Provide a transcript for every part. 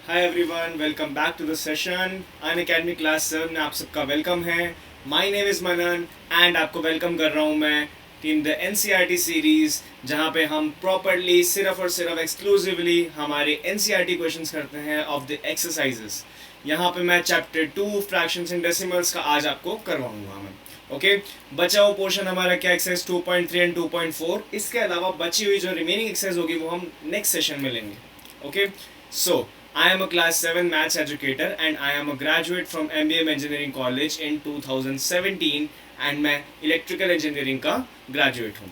Hi everyone, welcome back to the session. Unacademy class 7 में आप सबका welcome है। My name is Manan and आपको वेलकम कर रहा हूँ मैं इन द एनसीईआरटी सीरीज़, जहाँ पे हम प्रॉपरली सिर्फ और सिर्फ एक्सक्लूसिवली हमारे एनसीईआरटी क्वेश्चंस करते हैं ऑफ द एक्सरसाइजेस। यहाँ पे मैं चैप्टर 2 फ्रैक्शंस एंड डेसिमल्स का आज आपको करवाऊंगा मैं। ओके, बचा हुआ पोर्शन हमारा क्या एक्सरसाइज 2.3 एंड 2.4। इसके अलावा बची हुई जो रिमेनिंग एक्सरसाइज होगी वो हम नेक्स्ट सेशन में लेंगे। Okay, so I am a class 7 maths educator and I am a graduate from MBM Engineering College in 2017 and मैं इलेक्ट्रिकल इंजीनियरिंग का ग्रेजुएट हूँ।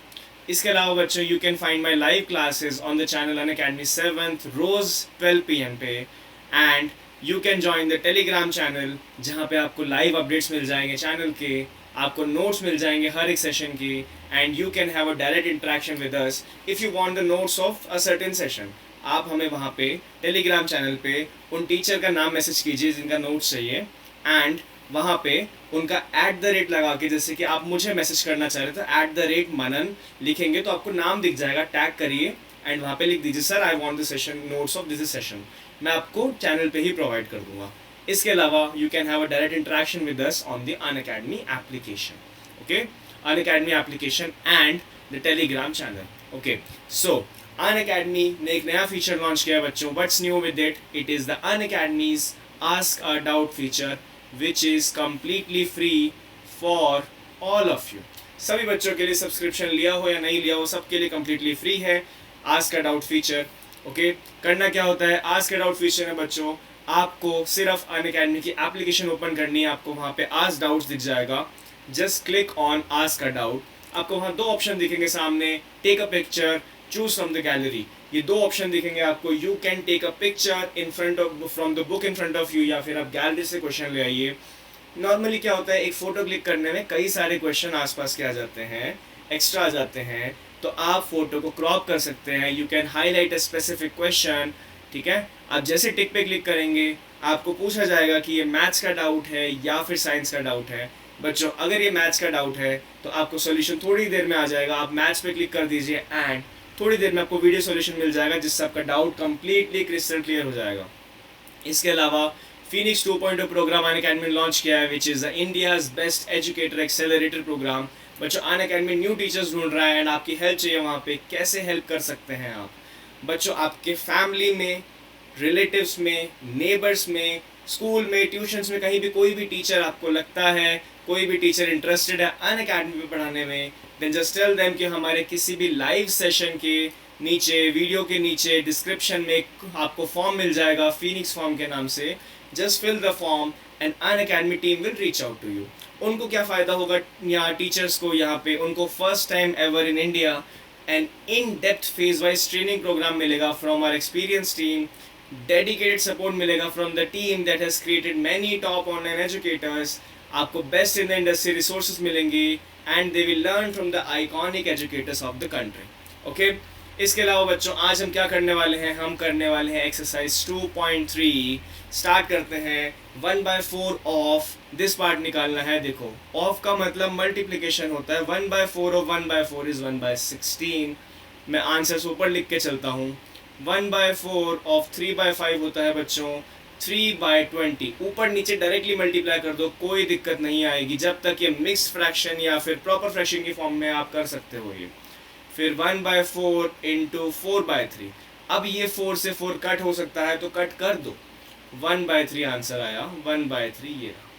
इसके अलावा बच्चों, you can find my live classes on the channel Unacademy 7th रोज 12 PM पे, and you can join the Telegram channel जहाँ पे आपको लाइव अपडेट्स मिल जाएंगे चैनल के, आपको नोट्स मिल जाएंगे हर एक सेशन की, and you can have a direct interaction with us if you want the notes of a certain session. आप हमें वहाँ पे टेलीग्राम चैनल पे उन टीचर का नाम मैसेज कीजिए जिनका नोट्स चाहिए, एंड वहाँ पे उनका @ लगा के, जैसे कि आप मुझे मैसेज करना चाह रहे तो @मनन लिखेंगे तो आपको नाम दिख जाएगा, टैग करिए एंड वहाँ पे लिख दीजिए sir I want the session notes of this session. मैं आपको चैनल पे ही प्रोवाइड कर दूंगा। इसके अलावा you can have a direct interaction with us on the Unacademy application. Okay, Unacademy application and the Telegram channel. Okay, so Unacademy ने एक नया फीचर लॉन्च किया है बच्चों। What's new with it? It is the Unacademy's ask a doubt feature which is completely free for all of you. सभी बच्चों के लिए, सब्सक्रिप्शन लिया हो या नहीं लिया हो, सबके लिए कम्प्लीटली फ्री है ask a doubt feature. Okay, करना क्या होता है? आस्क अ डाउट फीचर है बच्चों, आपको सिर्फ अन अकेडमी की एप्लीकेशन ओपन करनी है। आपको वहाँ पे आस्क डाउट्स दिख जाएगा, just click on ask a doubt. आपको वहाँ दो ऑप्शन दिखेंगे सामने, take a picture, choose from the gallery. ये दो ऑप्शन दिखेंगे आपको। You can take a picture in front of from the book in front of you, या फिर आप गैलरी से क्वेश्चन ले आइए। नॉर्मली क्या होता है, एक फोटो क्लिक करने में कई सारे क्वेश्चन आसपास के आ जाते हैं, एक्स्ट्रा आ जाते हैं, तो आप फोटो को क्रॉप कर सकते हैं। You can highlight a specific question. ठीक है, आप जैसे टिक पे क्लिक करेंगे आपको पूछा जाएगा कि ये मैथ्स का डाउट है या फिर साइंस का डाउट है। बच्चों, अगर ये मैथ्स का डाउट है तो आपको सोल्यूशन थोड़ी देर में आ जाएगा। आप मैथ्स पे क्लिक कर दीजिए एंड थोड़ी देर में आपको वीडियो सॉल्यूशन मिल जाएगा, जिससे आपका डाउट कंप्लीटली क्रिस्टल क्लियर हो जाएगा। इसके अलावा Phoenix 2.0 program Unacademy launch किया है, which is the India's best educator accelerator program. बच्चों, अन अकेडमी न्यू टीचर्स ढूंढ रहा है एंड आपकी हेल्प चाहिए वहाँ पे। कैसे हेल्प कर सकते हैं आप? बच्चों, आपके फैमिली में, रिलेटिव्स में, नेबर्स में, स्कूल में, ट्यूशन्स में, कहीं भी कोई भी टीचर आपको लगता है, कोई भी टीचर इंटरेस्टेड है अन अकेडमी में पढ़ाने में, देन जस्ट टेल देम कि हमारे किसी भी लाइव सेशन के नीचे, वीडियो के नीचे डिस्क्रिप्शन में आपको फॉर्म मिल जाएगा फिनिक्स फॉर्म के नाम से। Just fill the form and Unacademy team will reach out to you. उनको क्या फ़ायदा होगा यहाँ टीचर्स को? यहाँ पे उनको first time ever in India an in depth phase wise training program मिलेगा from our experience team. Dedicated support मिलेगा from the team that has created many top online educators. आपको best in the industry resources मिलेंगी and they will learn from the iconic educators of the country. Okay, इसके अलावा बच्चों, आज हम क्या करने वाले हैं? हम करने वाले हैं एक्सरसाइज 2.3। स्टार्ट करते हैं। 1/4 ऑफ दिस पार्ट निकालना है। देखो, ऑफ का मतलब मल्टीप्लिकेशन होता है। 1/4 ऑफ 1/4 इज 1/16। मैं आंसर्स ऊपर लिख के चलता हूँ। 1/4 ऑफ 3/5 होता है बच्चों 3/20। ऊपर नीचे डायरेक्टली मल्टीप्लाई कर दो, कोई दिक्कत नहीं आएगी, जब तक ये मिक्स्ड फ्रैक्शन या फिर प्रॉपर फ्रैक्शन की फॉर्म में आप कर सकते हो ये। फिर 1/4 इंटू 4/3। अब ये 4 से 4 कट हो सकता है तो कट कर दो। 1/3 आंसर आया। 1/3 ये रहा।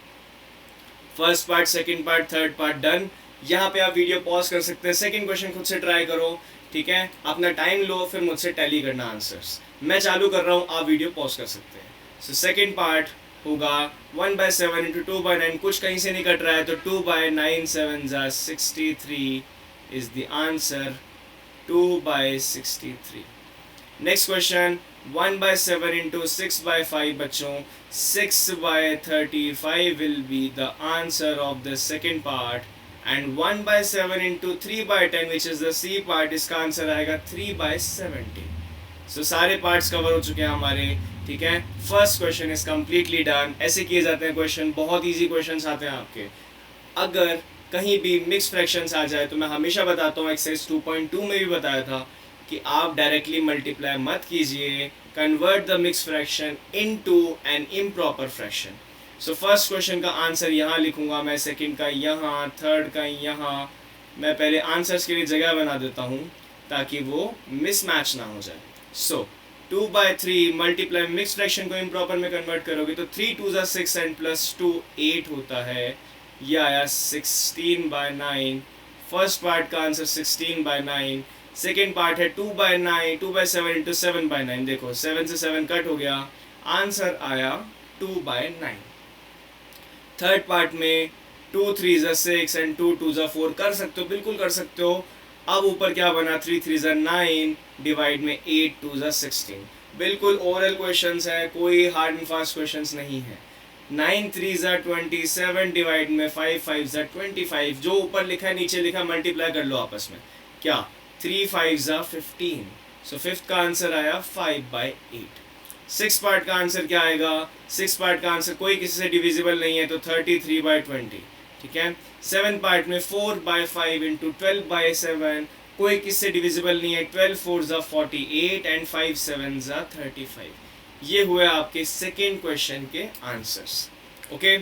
First part, second part, third part done. यहाँ पे आप वीडियो पॉज कर सकते हैं, सेकंड क्वेश्चन खुद से ट्राई करो। ठीक है, अपना टाइम लो, फिर मुझसे टैली करना आंसर्स। मैं चालू कर रहा हूँ, आप वीडियो पॉज कर सकते हैं। सो सेकंड पार्ट होगा 1/7 इंटू 2/9। कुछ कहीं से नहीं कट रहा है तो 2/9 7 ज़ा 63 is the answer। 2/63। Next question 1/7 into 6/5 बच्चों 6/35 will be the answer of the second part, and 1/7 into 3/10 which is the C part, इसका आंसर आएगा 3/70। सो सारे पार्ट्स कवर हो चुके हैं हमारे। ठीक है, first question is completely done. ऐसे किए जाते हैं क्वेश्चन, बहुत ईजी क्वेश्चन आते हैं आपके। अगर कहीं भी मिक्स फ्रैक्शंस आ जाए तो मैं हमेशा बताता हूँ, एक्सरसाइज 2.2 में भी बताया था कि आप डायरेक्टली मल्टीप्लाई मत कीजिए, convert the mix fraction into an improper fraction. So first question का आंसर यहाँ लिखूंगा मैं, सेकंड का यहाँ, थर्ड का यहाँ। मैं पहले आंसर्स के लिए जगह बना देता हूँ ताकि वो मिसमैच ना हो जाए। सो 2/3 मल्टीप्लाई मिक्स फ्रैक्शन को इम्प्रॉपर में कन्वर्ट करोगे तो 3 2 6 एंड प्लस 2 8 होता है। ये आया 16/9। फर्स्ट पार्ट का आंसर 16/9। सेकेंड पार्ट है 2/9, 2/7 इंटू 7/9। देखो 7 से 7 कट हो गया, आंसर आया 2/9। थर्ड पार्ट में 2 3 6 एंड 2 2 4 कर सकते हो, बिल्कुल कर सकते हो। अब ऊपर क्या बना, 3 3 9 डिवाइड में 8 2 16। बिल्कुल ओरल क्वेश्चंस है, कोई हार्ड एंड फास्ट क्वेश्चंस नहीं है। 9 3 27 डिवाइड में 5 5 25। जो ऊपर लिखा है नीचे लिखा, मल्टीप्लाई कर लो आपस में। क्या 3 5 15। सो फिफ्थ का आंसर आया 5/8। सिक्स पार्ट का आंसर क्या आएगा, सिक्स पार्ट का आंसर कोई किसी से डिविजिबल नहीं है तो 33/20। ठीक है। सेवन पार्ट में 4/5 इंटू 12/7, कोई किससे डिविजिबल नहीं है, 12 4 48 एंड 5 7 35। ये हुए आपके सेकेंड क्वेश्चन के आंसर्स। ओके,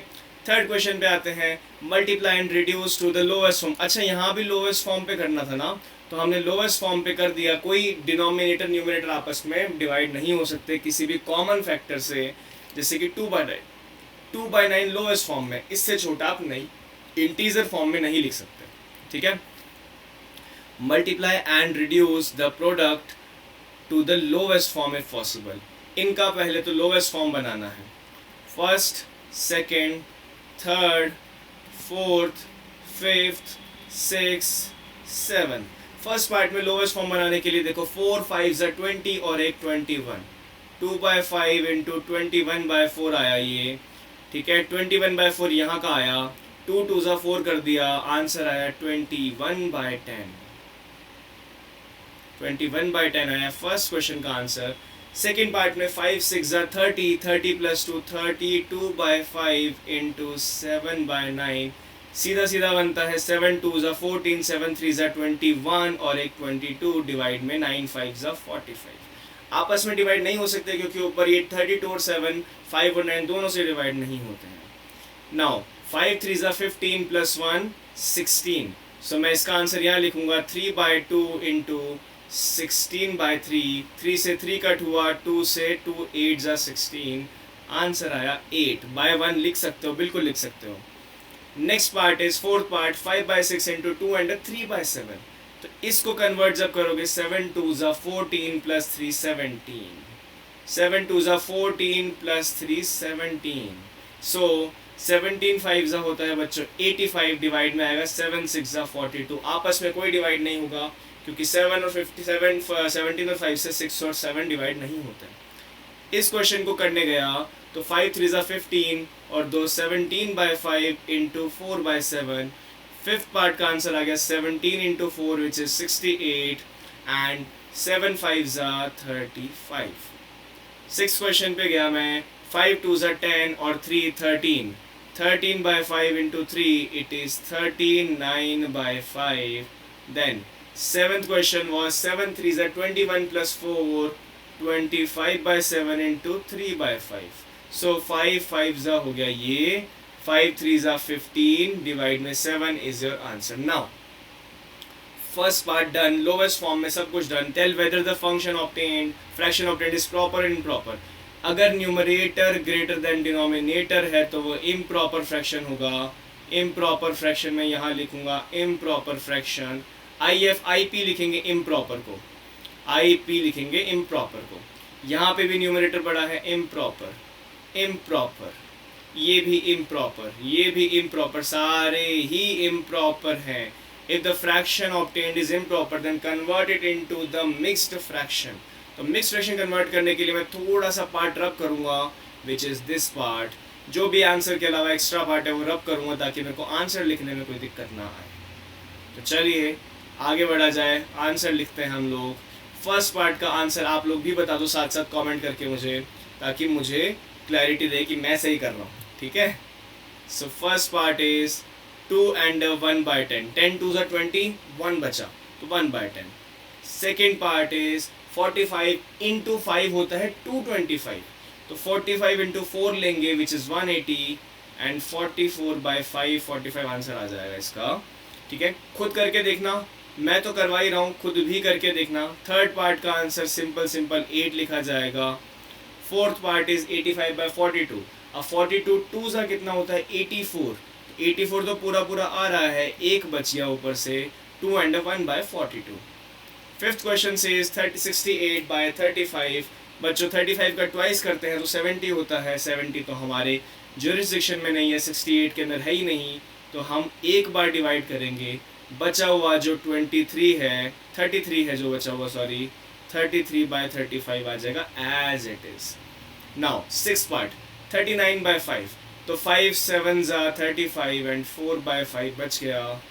थर्ड क्वेश्चन पे आते हैं। Multiply and reduce to the lowest form. अच्छा, यहाँ भी लोवेस्ट फॉर्म पे करना था ना, तो हमने लोवेस्ट फॉर्म पे कर दिया। कोई डिनोमिनेटर न्यूमिनेटर आपस में डिवाइड नहीं हो सकते किसी भी कॉमन फैक्टर से, जैसे कि 2/9 लोवेस्ट फॉर्म में, इससे छोटा आप नहीं इंटीजर फॉर्म में नहीं लिख सकते। ठीक है। Multiply and reduce the product to the lowest form if possible. इनका पहले तो लोवेस्ट फॉर्म बनाना है। First, second, third, fourth, fifth, six, seven. First part में लोवेस्ट फॉर्म बनाने के लिए देखो 4 5 20 और एक 21। 2/5 इंटू 21/4 आया ये। ठीक है। 21/4 यहाँ का आया, 2 2 4 कर दिया, आंसर आया 21/10। 21/10 आया फर्स्ट क्वेश्चन का आंसर। सेकेंड पार्ट में 5 6 30, 30 प्लस 2 32/5 इंटू 7/9। सीधा सीधा बनता है 7 2 14, 7 3 21 और एक 22 डिवाइड में 9 5 45। आपस में डिवाइड नहीं हो सकते क्योंकि ऊपर ये 32 और 7, 5 और 9 दोनों से डिवाइड नहीं होते हैं। Now 5 3 15 plus 1 16। सो मैं इसका आंसर यहाँ लिखूंगा 3/2 इंटू 16/3। 3 से 3 कट हुआ, 2 से 2 8 16, आंसर आया 8/1। लिख सकते हो, बिल्कुल लिख सकते हो। Next part is fourth part, 5/6 into 2 and 3/7। तो इसको कन्वर्ट जब करोगे 7 2 14 प्लस 3 17। 7 2 14 प्लस 3 17। सो 17 5 होता है बच्चों 85 डिवाइड में आएगा 7 6 42। आपस में कोई डिवाइड नहीं होगा क्योंकि 7 और 57 17 और 5 से 6 और 7 डिवाइड नहीं होते। इस क्वेश्चन को करने गया तो 5 3 15 और 2 17/5 इंटू 4/7। फिफ्थ पार्ट का आंसर आ गया 17 into 4 which is 68 and 7 5 35। Six question पे गया मैं, 5 2 10 और 3 13। 13/5 into 3 it is 13 9/5। Then seventh question was 7 3 21 plus 4 25/7 into 3/5। so 5 5 हो गया ये, 5 3 15 डिवाइड में 7 is your answer। now first part done, lowest form में सब कुछ done। tell whether the function obtained, fraction obtained is proper and improper। अगर numerator greater than denominator है तो वो इम्प्रॉपर फ्रैक्शन होगा। इम्प्रॉपर फ्रैक्शन में यहाँ लिखूंगा इम्प्रॉपर फ्रैक्शन। IF लिखेंगे इम्प्रॉपर को, IP लिखेंगे इम्प्रॉपर को। यहाँ पे भी न्यूमरेटर बड़ा है इम्प्रॉपर, इम्प्रॉपर, ये भी इम्प्रॉपर, ये भी इम्प्रॉपर, सारे ही इम्प्रॉपर हैं। If the fraction obtained is improper then convert it into the mixed fraction. तो मिक्स्ड फ्रैक्शन कन्वर्ट करने के लिए मैं थोड़ा सा पार्ट रब करूँगा विच इज़ दिस पार्ट। जो भी आंसर के अलावा एक्स्ट्रा पार्ट है वो रब करूँगा ताकि मेरे को आंसर लिखने में कोई दिक्कत ना आए। तो चलिए आगे बढ़ा जाए, आंसर लिखते हैं हम लोग। फर्स्ट पार्ट का आंसर आप लोग भी बता दो साथ साथ कमेंट करके मुझे, ताकि मुझे क्लैरिटी रहे कि मैं सही कर रहा हूँ। ठीक है। So first part is 2 and 1/10। 10 2 20, 1 बचा तो 1/10। सेकेंड पार्ट इज 45 इंटू 5 होता है 225, तो 45 इंटू 4 लेंगे which is 180 and 44 by 5, 45 answer आ जाएगा इसका। ठीक है, खुद करके देखना, मैं तो करवा ही रहा हूँ, खुद भी करके देखना। थर्ड पार्ट का आंसर सिंपल सिंपल 8 लिखा जाएगा। Fourth part is 85 by 42। अब 42 टू सा कितना होता है 84, 84 तो पूरा पूरा आ रहा है, एक बच गया ऊपर से 2 एंड 1 बाई 42। फिफ्थ क्वेश्चन से 68 बाई 35। बच्चों 35 का ट्वाइस करते हैं तो 70 होता है, 70 तो हमारे ज्यूरिसडिक्शन में नहीं है, 68 के अंदर है ही नहीं, तो हम एक बार डिवाइड करेंगे। बचा हुआ जो 23 है, 33 है जो बचा हुआ, सॉरी 33 बाई 35 आ जाएगा as it is. Now six part 39 by 5, तो 5 7 35 एंड 4 बाई 5 बच गया।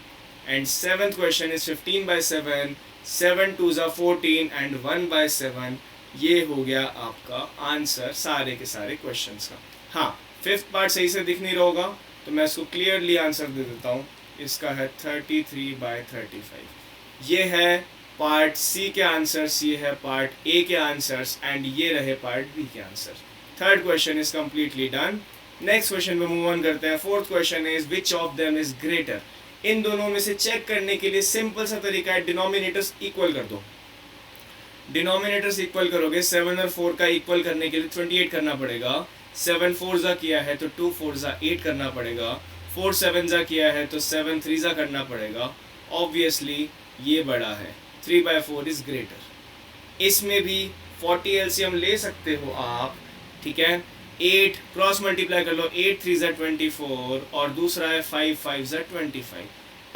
And seventh question is 15 by 7, 7 2 14 and 1 by 7। ये हो गया आपका आंसर सारे के सारे क्वेश्चंस का। हाँ, फिफ्थ पार्ट सही से दिख नहीं रहा होगा तो मैं इसको क्लियरली आंसर दे देता हूँ। इसका है 33 बाई 35। ये है पार्ट सी के आंसर्स, ये है पार्ट ए के आंसर्स एंड ये रहे पार्ट बी के आंसर। Third question is completely done. Next question पे मूव ऑन करते हैं। Fourth question is which of them is greater. इन दोनों में से चेक करने के लिए सिंपल सा तरीका है, डिनोमिनेटर्स इक्वल कर दो। डिनोमिनेटर्स इक्वल करोगे, 7 और 4 का इक्वल करने के लिए 28 करना पड़ेगा। 7 4 जा किया है तो 2 4 जा 8 करना पड़ेगा। 4 7 जा किया है तो 7 3 जा करना पड़ेगा। ऑब्वियसली ये बड़ा है, 3 बाई 4 इज ग्रेटर। इसमें भी 40 एलसीएम ले सकते हो आप, ठीक है। 8 क्रॉस मल्टीप्लाई कर लो, 8 3 जा 24 और दूसरा है 5 5 जा 25।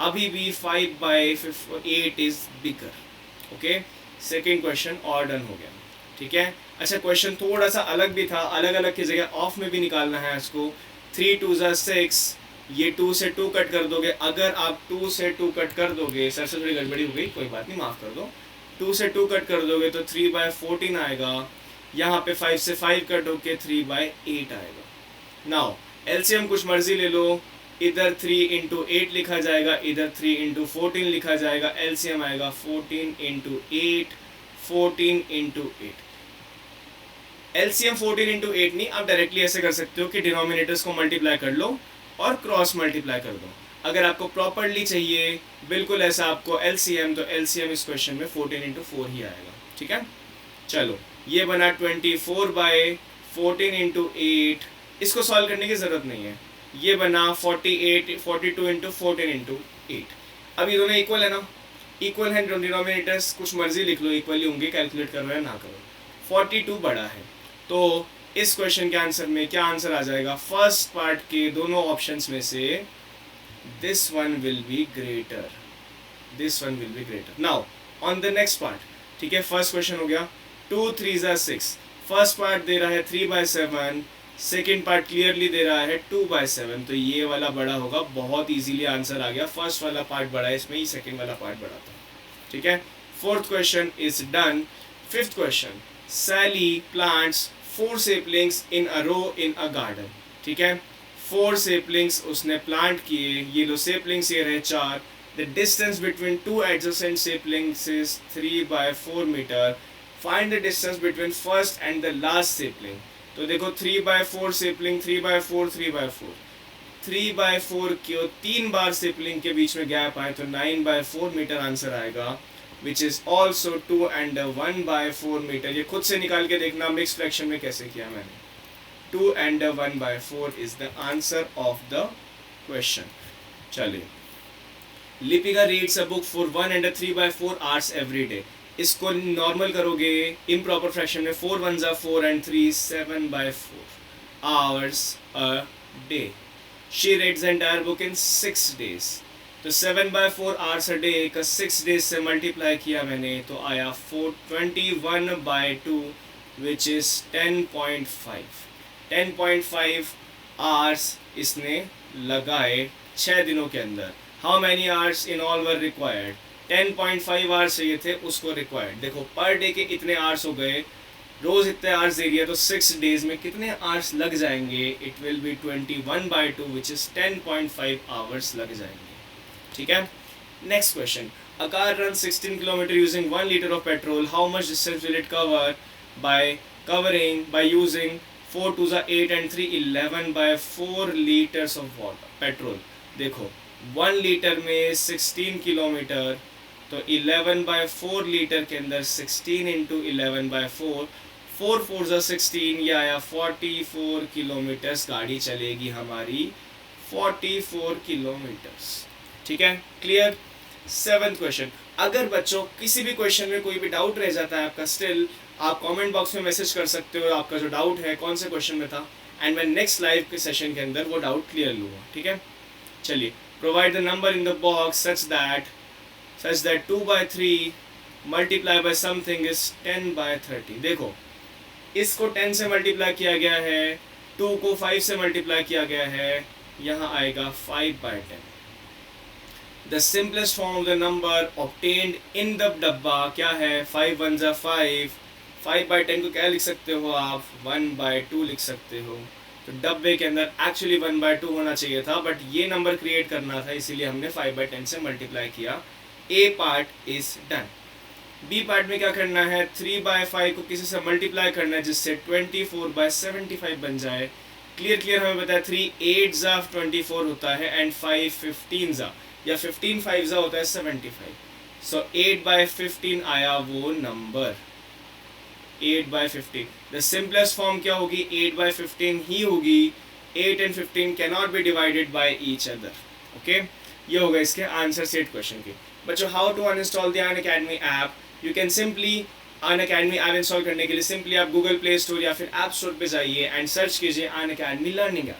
अभी भी 5 by 8 is bigger. Okay, second question और डन हो गया, ठीक है। अच्छा, क्वेश्चन थोड़ा सा अलग भी था, अलग अलग की जगह ऑफ में भी निकालना है इसको। 3 2 जा 6, ये 2 से 2 कट कर दोगे। अगर आप 2 से 2 कट कर दोगे, सर से थोड़ी गड़बड़ी हो गई, कोई बात नहीं, माफ़ कर दो। 2 से 2 कट कर दोगे तो 3 बाई 14 आएगा। यहाँ पे 5 से 5 कट होके 3 बाई 8 आएगा। नाउ एलसीएम कुछ मर्जी ले लो, इधर 3 इंटू 8 लिखा जाएगा, इधर 3 इंटू 14 लिखा जाएगा। एलसीएम आएगा 14 इंटू 8, 14 इंटू 8। एलसीएम 14 इंटू 8 नहीं, आप डायरेक्टली ऐसे कर सकते हो कि डिनोमिनेटर्स को मल्टीप्लाई कर लो और क्रॉस मल्टीप्लाई कर दो। अगर आपको प्रॉपरली चाहिए बिल्कुल ऐसा आपको एलसीएम, तो एलसीएम इस क्वेश्चन में 14 इंटू 4 ही आएगा, ठीक है। चलो, ये बना 24 बाई 14 इंटू 8। इसको सॉल्व करने की ज़रूरत नहीं है। ये बना 42 इंटू 14 इंटू 8। अब ये दोनों इक्वल है ना, इक्वल है डिनोमिनेटर्स, कुछ मर्जी लिख लो, इक्वली होंगे, कैलकुलेट करो या ना करो। 42 बड़ा है, तो इस क्वेश्चन के आंसर में क्या आंसर आ जाएगा? फर्स्ट पार्ट के दोनों ऑप्शंस में से this one will be greater, this one will be greater. Now on the next part, ठीक है, फर्स्ट क्वेश्चन हो गया 2 3 जा 6। फर्स्ट पार्ट दे रहा है 3 बाई 7, सेकेंड पार्ट क्लियरली दे रहा है 2 बाई 7, तो ये वाला बड़ा होगा। बहुत इजीली आंसर आ गया, फर्स्ट वाला पार्ट बड़ा है, इसमें ही सेकेंड वाला पार्ट बड़ा था, ठीक है। Fourth question is done. Fifth question, Sally plants 4 saplings in a row in a garden, ठीक है। 4 सेपलिंग्स उसने प्लांट किए, ये लो सेपलिंग्स ये रहे 4। The distance between 2 adjacent saplings is 3 by 4 metre. Find the distance between first and the last sapling. तो देखो 3 by 4 sapling, 3 by 4 3 by 4, 3 by 4 क्यों 3 बार सेपलिंग के बीच में गैप आए तो 9 बाई 4 मीटर आंसर आएगा, which is also 2 and 1 by 4 metre. ये खुद से निकाल के देखना मिक्स फ्रैक्शन में कैसे किया मैंने। 2 and 1 by 4 is the answer of the question. चलिए, Lipika reads a book for 1 and 3 by 4 hours every day. इसको नॉर्मल करोगे इम्प्रॉपर फ्रैक्शन में, 4 1 जा 4 and 3 7 by 4 hours a day. She reads the entire book in 6 days. तो 7 by 4 hours a day का 6 days से multiply किया मैंने तो आया 21 बाई 2 विच इज़ 10.5। 10.5 आवर्स इसने लगाए 6 दिनों के अंदर। How many hours in all were required? 10.5 hours चाहिए थे उसको रिक्वायर्ड। देखो पर डे के इतने आवर्स हो गए, रोज़ इतने आवर्स दे दिया, तो 6 डेज में कितने आवर्स लग जाएंगे? It will be 21 by 2 which is 10.5 hours लग जाएंगे, ठीक है। Next question, A car runs 16 kilometers using 1 liter of petrol. How much distance will it cover by using 4 2 8 and 3 11 by 4 liters of water petrol? देखो 1 litre में 16 kilometre, तो 11 bye 4 litre के अंदर 16 into 11 bye 4, 4 4 ज़ा 16, ये आया 44 किलोमीटर्स गाड़ी चलेगी हमारी, 44 किलोमीटर्स। ठीक है, क्लियर। 7th question. अगर बच्चों किसी भी क्वेश्चन में कोई भी डाउट रह जाता है आपका, स्टिल आप कमेंट बॉक्स में मैसेज कर सकते हो आपका जो डाउट है कौन से क्वेश्चन में था, एंड मैं नेक्स्ट लाइव के सेशन के अंदर वो डाउट क्लियर लूँगा। ठीक है, चलिए। Provide the number in the box such that 2 by 3 multiply by something is 10 by 30। देखो इसको 10 से मल्टीप्लाई किया गया है, 2 को 5 से मल्टीप्लाई किया गया है, यहाँ आएगा 5 by 10। The simplest form of the number obtained in the डब्बा क्या है, 5 1 ज़ा 5, 5 by 10 को क्या लिख सकते हो आप, 1 by 2 लिख सकते हो। तो डब्बे के अंदर एक्चुअली 1 by 2 होना चाहिए था, बट ये नंबर क्रिएट करना था, इसीलिए हमने 5 by 10 से मल्टीप्लाई किया। A part is done. B part में क्या करना है, 3 by 5 को किसी से मल्टीप्लाई करना है जिससे 24 by 75 बन जाए। क्लियर हमें पता है 3 8 ज़ा 24 होता है एंड 5 15 ज़ा या 15 5 ज़ा होता है 75। सो 8 by 15 आया वो number, 8 by 15। The simplest form क्या होगी, 8 by 15 ही होगी। 8 and 15 cannot be divided by each other. Okay, ये होगा इसके आंसर सेट क्वेश्चन के। बच्चों, how to uninstall the Unacademy app. You can simply Unacademy app install करने के लिए सिंपली आप गूगल प्ले स्टोर या फिर ऐप स्टोर पे जाइए एंड सर्च कीजिए अनअकैडमी लर्निंग ऐप।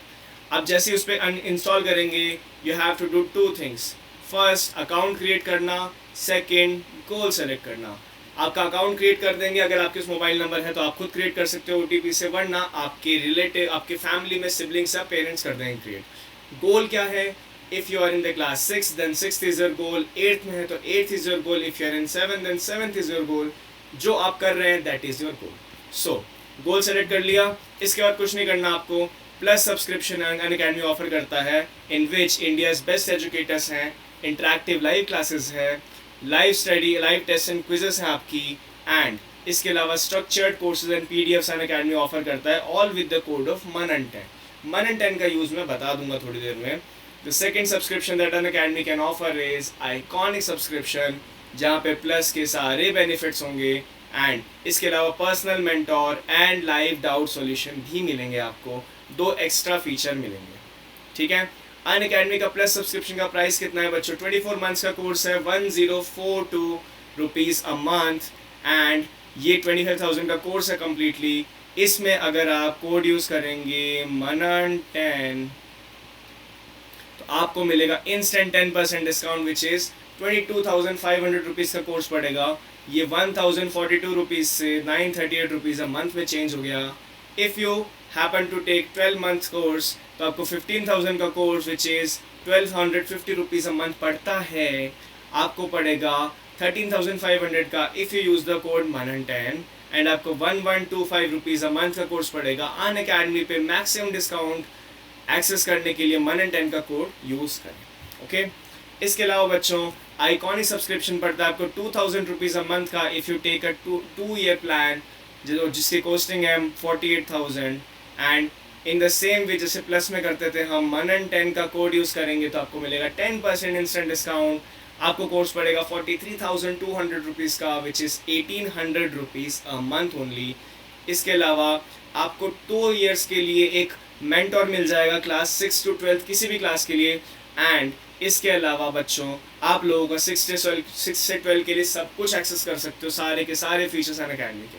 आप जैसे ही उस पर इंस्टॉल करेंगे, you have to do 2 things. First, account create करना, सेकेंड, गोल सेलेक्ट करना। आपका अकाउंट क्रिएट कर देंगे, अगर आपके उस मोबाइल नंबर है तो आप खुद क्रिएट कर सकते हो OTP से, वरना आपके रिलेटिव, आपके फैमिली में सिबलिंग्स या पेरेंट्स कर देंगे क्रिएट। गोल क्या है, if you are in the class 6 then 6th is your goal, 8th में है तो 8th is your goal, if you are in 7th then 7th is your goal। जो आप कर रहे हैं that is your goal। so goal select कर लिया, इसके बाद कुछ नहीं करना आपको। प्लस सब्सक्रिप्शन अनअकैडमी ऑफर करता है, in which India's best educators हैं, इंटरैक्टिव लाइव क्लासेस है, live study, live test and quizzes हैं आपकी, एंड इसके अलावा structured courses and PDFs Unacademy offer करता है, all with the code of MANAN10। MANAN10 का यूज़ मैं बता दूंगा थोड़ी देर में। The second subscription that Unacademy can offer is Iconic subscription, जहाँ पे प्लस के सारे बेनिफिट्स होंगे, एंड इसके अलावा personal mentor and live doubt solution भी मिलेंगे आपको, 2 एक्स्ट्रा फीचर मिलेंगे। ठीक है, अनअकैडमी का प्लस सब्सक्रिप्शन का प्राइस कितना है बच्चों, 24 मंथ्स का कोर्स है, 1042 रुपीज़ अ मंथ, एंड ये 25,000 का कोर्स है कम्प्लीटली। इसमें अगर आप कोड यूज़ करेंगे MANAN10 आपको मिलेगा instant 10% discount, which is 22,500 rupees का कोर्स पड़ेगा। ये 1,042 रुपीज़ से 938 रुपीज़ अ मंथ में चेंज हो गया। If you happen to take 12 months course तो आपको 15,000 का course which is 1,250 rupees a month पड़ता है, आपको पड़ेगा 13,500 का if you use the code MANAN10, and आपको 1125 रुपीज़ अ मंथ का कोर्स पड़ेगा। अनअकैडमी पे मैक्सिमम डिस्काउंट एक्सेस करने के लिए MANAN10 का कोड यूज़ करें। ओके, इसके अलावा बच्चों आइकॉनिक सब्सक्रिप्शन पड़ता है आपको 2,000 रुपीज़ अ मंथ का if you take a 2-year plan, जिसकी कॉस्टिंग है 48,000, and in the same way जैसे प्लस में करते थे हम, MANAN10 का कोड यूज़ करेंगे तो आपको मिलेगा 10% इंस्टेंट डिस्काउंट। आपको कोर्स पड़ेगा 43,200 रुपीज़ का, which is 1,800 rupees a month only. इसके अलावा आपको 2 years के लिए एक मेंटोर मिल जाएगा क्लास 6 to 12 किसी भी क्लास के लिए, एंड इसके अलावा बच्चों आप लोगों का 6 से 12 के लिए सब कुछ एक्सेस कर सकते हो, सारे के सारे फीचर्स अनअकैडमी के।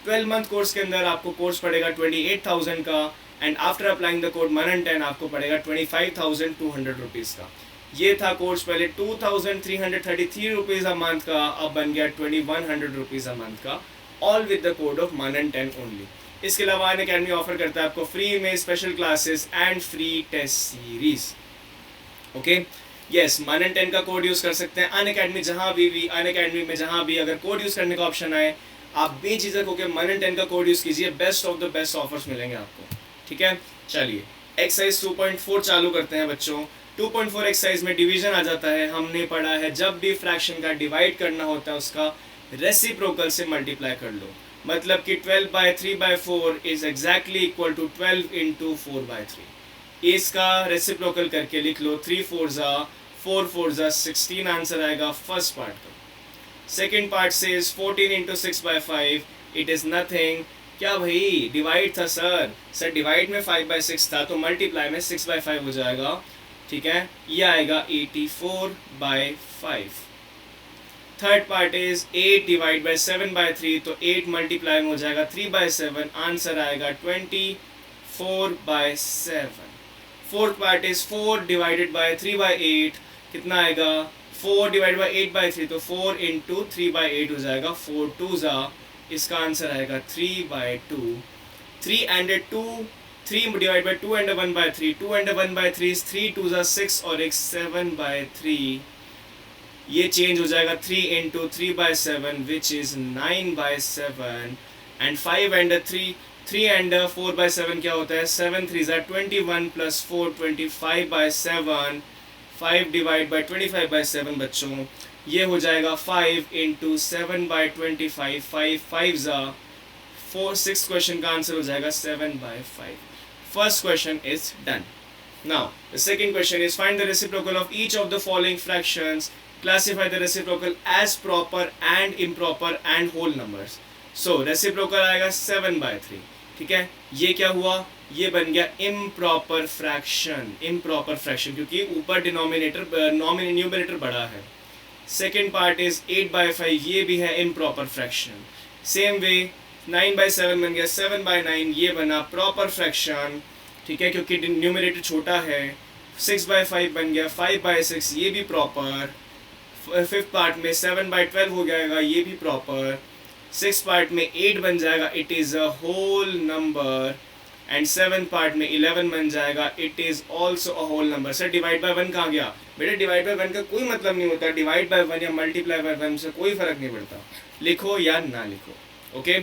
12 मंथ कोर्स के अंदर आपको कोर्स पड़ेगा 28,000 का, and after applying the code MANAN10 आपको पड़ेगा 25,200 रुपीज़ का। ये था कोर्स पहले 2,333 रुपीज़ अ मंथ का, अब बन गया 2,100 रुपीज़ अ मंथ का, all with the code of MANAN10 only. इसके अलावा अनअकैडमी ऑफर करता है आपको फ्री में special classes and free test series. Okay, yes, MANAN10 का कोड यूज़ कर सकते हैं अनअकैडमी अनअकैडमी में जहाँ भी अगर कोड यूज़ करने का ऑप्शन आए, आप बेझिझक होकर MANAN10 का कोड यूज़ कीजिए, best of the best offers मिलेंगे आपको। ठीक है, चलिए एक्सरसाइज 2.4 चालू करते हैं बच्चों। 2.4 एक्सरसाइज में डिवीजन आ जाता है। हमने पढ़ा है जब भी फ्रैक्शन का डिवाइड करना होता है उसका रेसिप्रोकल से मल्टीप्लाई कर लो, मतलब कि 12/3/4 is exactly equal to 12 into 4/3। इसका रेसिप्रोकल करके लिख लो, 3 4 ज़ा 4 4 ज़ा 16 आंसर आएगा फर्स्ट पार्ट का। सेकेंड पार्ट से 14 इंटू 6/5, इट इज़ नथिंग। क्या भाई डिवाइड था सर डिवाइड में 5/6 था तो मल्टीप्लाई में 6/5 हो जाएगा, ठीक है। ये आएगा 84/5। Third part is 8 divide by 7/3, तो 8 मल्टीप्लाई में हो जाएगा 3/7, आंसर आएगा 24/7। Fourth part is 4 divided by 3/8, कितना आएगा 4 डिवाइड बाई 8/3, तो 4 इंटू 3/8 हो जाएगा 4 2 ज़ा, इसका आंसर आएगा 3/2। 3 and 2, 3 divide by 2 and 1/3, 2 and 1/3 is 3 2 ज़ा 6 और एक 7/3, ये चेंज हो जाएगा 3 into 3/7 which is 9/7। And 5 and 3 and 4/7 क्या होता है, 7 3 ज़ा 21 प्लस 4 25/7, 5 डिवाइड बाई 25/7 बच्चों, ये हो जाएगा 5 इंटू 7/25, 5 5 ज़ा 4। 6 क्वेश्चन का आंसर हो जाएगा 7/5। First question is done. Now the second question is find the reciprocal of each of the following fractions, classify the reciprocal as proper and improper and whole numbers। So reciprocal आएगा 7/3, ठीक है। ये क्या हुआ, ये बन गया improper fraction, improper fraction क्योंकि ऊपर डिनोमिनेटर न्यूमरेटर बड़ा है। सेकेंड पार्ट इज 8/5, ये भी है improper fraction। सेम वे 9/7 बन गया 7/9, ये बना प्रॉपर फ्रैक्शन, ठीक है, क्योंकि न्यूमरेटर छोटा है। 6/5 बन गया 5/6, ये भी प्रॉपर। फिफ्थ पार्ट में 7/12 हो जाएगा, ये भी प्रॉपर। सिक्स पार्ट में 8 बन जाएगा, it is a whole number. And seven part में 11 बन जाएगा, it is also a whole number. Sir divide by 1 कहाँ गया, बेटा डिवाइड बाय 1 का कोई मतलब नहीं होता, डिवाइड बाय 1 या मल्टीप्लाई बाय 1 से कोई फर्क नहीं पड़ता, लिखो या ना लिखो, okay.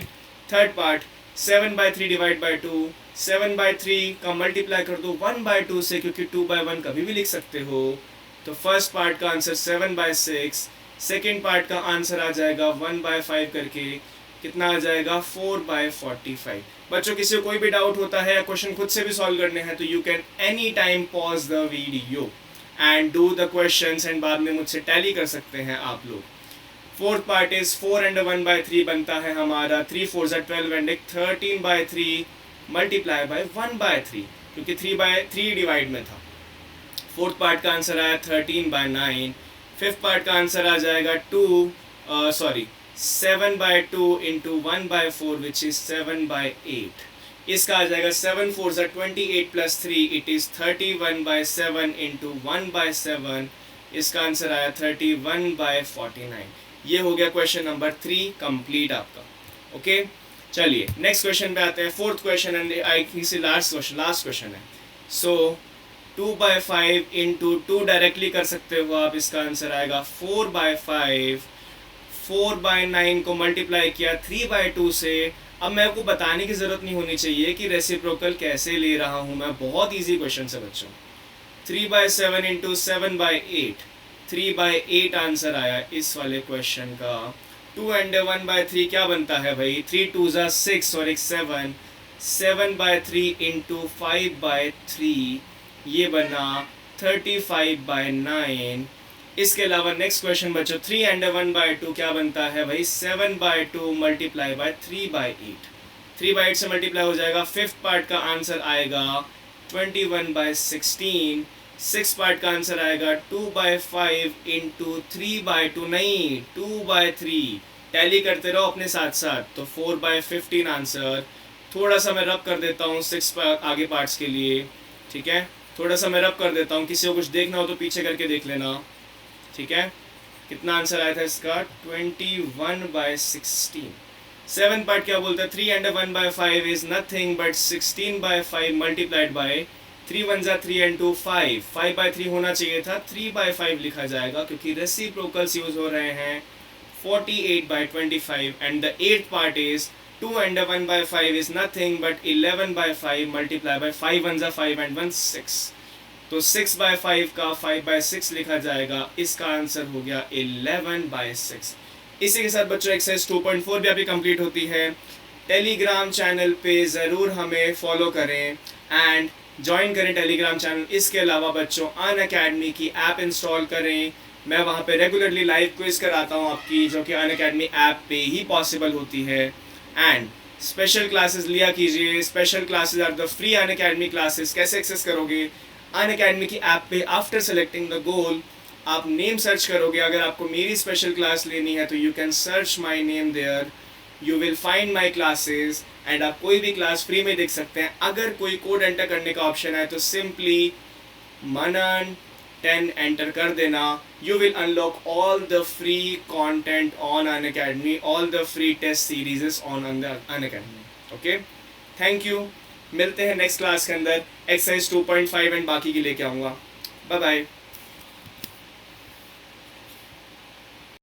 Third part 7/3 divide by 2, 7/3 का मल्टीप्लाई कर दो 1/2 से, क्योंकि 2/1 कभी भी लिख सकते हो। तो फर्स्ट पार्ट का आंसर 7/6, सेकेंड पार्ट का आंसर आ जाएगा 1/5 करके, कितना आ जाएगा 4/45। बच्चों किसी को कोई भी डाउट होता है या क्वेश्चन खुद से भी सॉल्व करने हैं तो you can any time pause the video and do the questions and बाद में मुझसे टैली कर सकते हैं आप लोग। फोर्थ पार्ट इज 4 and 1/3 बनता है हमारा 3 4 ज़ा 12 एंड 13/3 मल्टीप्लाई बाय 1/3, क्योंकि 3/3 डिवाइड में था। फोर्थ पार्ट का आंसर आया 13/9। फिफ्थ पार्ट का आंसर आ जाएगा 7/2 इंटू 1/4 विच इज़ 7/8। इसका आ जाएगा 7 4 ज़ा 28 प्लस 3, इट इज़ 31/7 इंटू 1/7, इसका आंसर आया 31/49। ये हो गया क्वेश्चन नंबर 3 कंप्लीट आपका, ओके। चलिए नेक्स्ट क्वेश्चन पे आते हैं, fourth question and I think से लास्ट क्वेश्चन है। सो 2/5 इंटू 2 डायरेक्टली कर सकते हो आप, इसका आंसर आएगा 4/5। 4/9 को मल्टीप्लाई किया 3/2 से। अब मेरे को बताने की ज़रूरत नहीं होनी चाहिए कि रेसिप्रोकल कैसे ले रहा हूँ मैं, बहुत ईजी क्वेश्चन है बच्चों। 3/7 इंटू 7/8, 3/8 आंसर आया इस वाले क्वेश्चन का। 2 and 1/3 क्या बनता है भाई, 3 2 ज़ा 6 और एक 7, 7/3 इंटू 5/3, ये बना 35/9। इसके अलावा नेक्स्ट क्वेश्चन बच्चों 3 and 1/2 क्या बनता है भाई, 7/2 मल्टीप्लाई बाय 3/8, 3/8 से मल्टीप्लाई हो जाएगा। फिफ्थ पार्ट का आंसर आएगा 21/16। सिक्स पार्ट का आंसर आएगा 2/5 इंटू 3/2, नहीं 2/3, टैली करते रहो अपने साथ साथ, तो 4/15 आंसर। थोड़ा सा मैं रब कर देता हूँ 6 आगे पार्ट्स के लिए, ठीक है, थोड़ा सा मैं रब कर देता हूँ, किसी को कुछ देखना हो तो पीछे करके देख लेना, ठीक है। कितना आंसर आया था इसका, 21/16। सेवन पार्ट क्या बोलता है, 3 and 1/5 is nothing but 16/5 multiplied by 3 1 ज़ा 3 and 2 5, 5/3 होना चाहिए था, 3/5 लिखा जाएगा क्योंकि रेसिप्रोकल्स यूज हो रहे हैं। 48/25 and the eighth part is 2 and 1/5 is nothing but 11/5 multiplied by 5 1 5 and 1 6, तो 6/5 का 5/6 लिखा जाएगा, इसका आंसर हो गया 11/6। इसी के साथ बच्चों एक्सरसाइज 2.4 भी अभी कंप्लीट होती है। टेलीग्राम चैनल पे ज़रूर हमें फॉलो करें एंड ज्वाइन करें टेलीग्राम चैनल। इसके अलावा बच्चों अन अकेडमी की ऐप इंस्टॉल करें। मैं वहाँ पे रेगुलरली लाइव क्विज़ कराता हूँ आपकी, जो कि अन अकेडमी ऐप पे ही पॉसिबल होती है। एंड स्पेशल क्लासेस लिया कीजिए। Special classes are the free Unacademy classes. कैसे एक्सेस करोगे? अन अकेडमी की ऐप पे आफ्टर सेलेक्टिंग द गोल आप नेम सर्च करोगे। अगर आपको मेरी स्पेशल क्लास लेनी है तो you can search my name there, you will find my classes and आप कोई भी क्लास फ्री में देख सकते हैं। अगर कोई कोड एंटर करने का ऑप्शन है तो सिंपली मनन 10 एंटर कर देना। You will unlock all the free content on Unacademy, all the free test series on Unacademy. Okay, thank you. मिलते हैं नेक्स्ट क्लास के अंदर। एक्सरसाइज 2.5 एंड बाकी की लेके आऊँगा। Bye bye.